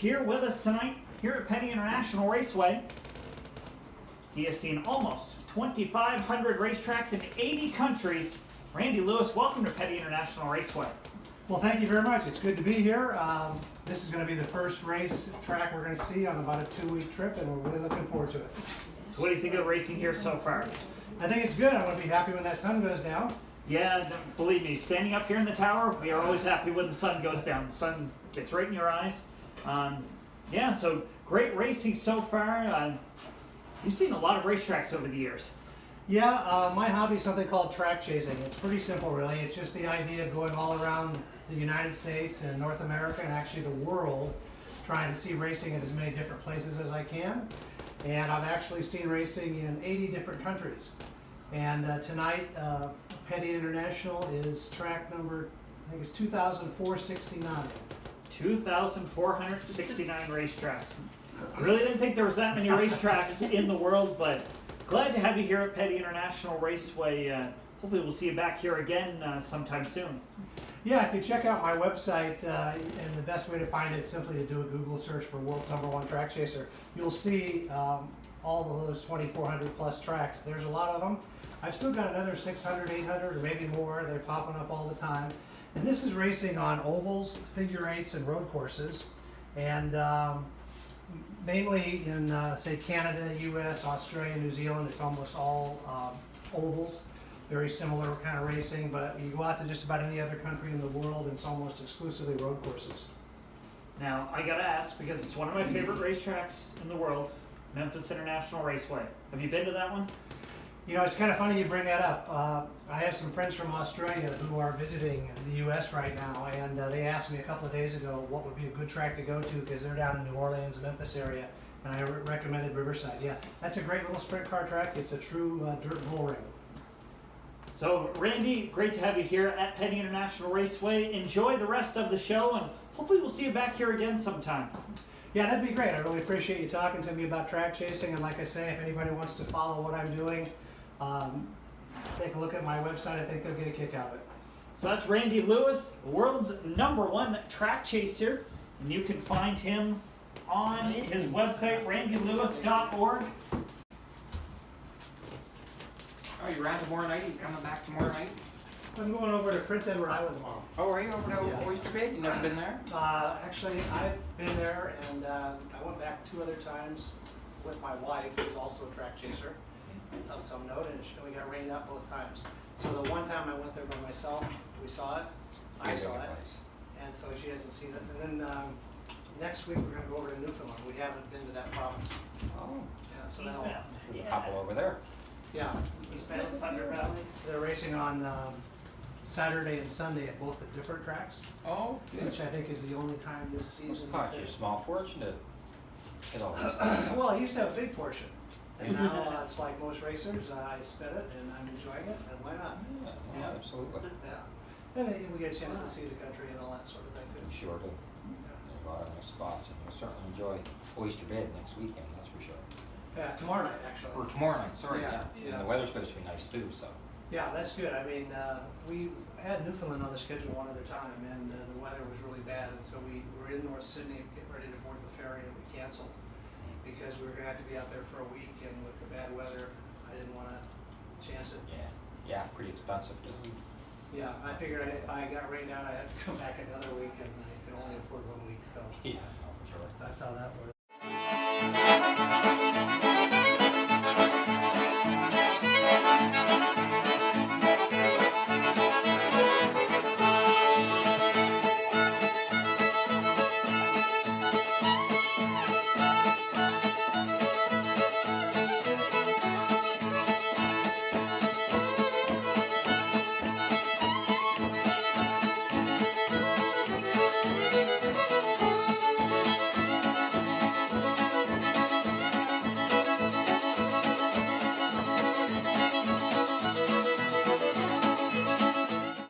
here with us tonight here at Petty International Raceway. He has seen almost 2,500 racetracks in 80 countries. Randy Lewis, welcome to Petty International Raceway. Well, thank you very much. It's good to be here. This is going to be the first race track we're going to see on about a 2-week trip, and we're really looking forward to it. So what do you think of the racing here so far? I think it's good. I'm going to be happy when that sun goes down. Yeah, believe me, standing up here in the tower, we are always happy when the sun goes down. The sun gets right in your eyes. Yeah, so great racing so far. You've seen a lot of racetracks over the years. Yeah, my hobby is something called track chasing. It's pretty simple, really. It's just the idea of going all around the United States and North America and actually the world, trying to see racing in as many different places as I can. And I've actually seen racing in 80 different countries. And tonight, Petty International is track number, I think it's 2,469. 2,469 racetracks. Really didn't think there was that many racetracks in the world, but glad to have you here at Petty International Raceway. Hopefully we'll see you back here again sometime soon. Yeah, if you check out my website, and the best way to find it is simply to do a Google search for World's #1 Trackchaser. You'll see all of those 2,400 plus tracks. There's a lot of them. I've still got another 600, 800, or maybe more. They're popping up all the time. And this is racing on ovals, figure eights, and road courses. And mainly in, say, Canada, US, Australia, New Zealand, it's almost all ovals. Very similar kind of racing, but you go out to just about any other country in the world, and it's almost exclusively road courses. Now, I gotta ask, because it's one of my favorite racetracks in the world, Memphis International Raceway. Have you been to that one? You know, it's kind of funny you bring that up. I have some friends from Australia who are visiting the U.S. right now, and they asked me a couple of days ago what would be a good track to go to because they're down in New Orleans, Memphis area, and I recommended Riverside. Yeah, that's a great little sprint car track. It's a true dirt bull ring. So, Randy, great to have you here at Petty International Raceway. Enjoy the rest of the show, and hopefully we'll see you back here again sometime. Yeah, that'd be great. I really appreciate you talking to me about track chasing, and like I say, if anybody wants to follow what I'm doing, take a look at my website. I think they'll get a kick out of it. So that's Randy Lewis, the world's #1 track chaser, and you can find him on his website, randylewis.org. Oh, you ran tomorrow night? Are you coming back tomorrow night? I'm going over to Prince Edward Island tomorrow. Oh, are you over to Oyster Bay? You never been there? Actually, I've been there, and I went back 2 other times with my wife, who's also a track chaser, of some note, and we got rained out both times. So the one time I went there by myself, we saw it, I saw it, and so she hasn't seen it. And then next week we're going to go over to Newfoundland. We haven't been to that province. Oh. Yeah, so There's a couple over there. yeah. He's been in Thunder Valley. They're racing on Saturday and Sunday at both the different tracks, Oh, good. which I think is the only time this season. Must have cost you a small fortune to get all this. Well, I used to have a big portion, and now it's like most racers, I spend it and I'm enjoying it, and why not? Yeah, absolutely. Yeah, and we get a chance to see the country and all that sort of thing You too. sure do. There's a lot of nice spots, and you'll certainly enjoy Oyster Bay next weekend, that's for sure. Yeah, tomorrow night actually. Or tomorrow night, sorry, Yeah, yeah. yeah. And the weather's supposed to be nice too, so. Yeah, that's good. I mean, we had Newfoundland on the schedule one other time, and the weather was really bad, and so we were in North Sydney getting ready to board the ferry, and we canceled because we were going to have to be out there for a week, and with the bad weather, I didn't want to chance it. Yeah, pretty expensive too. Yeah, I figured if I got rained out, I'd have to come back another week, and I could only afford 1 week, so Yeah, no, for sure. that's how that worked.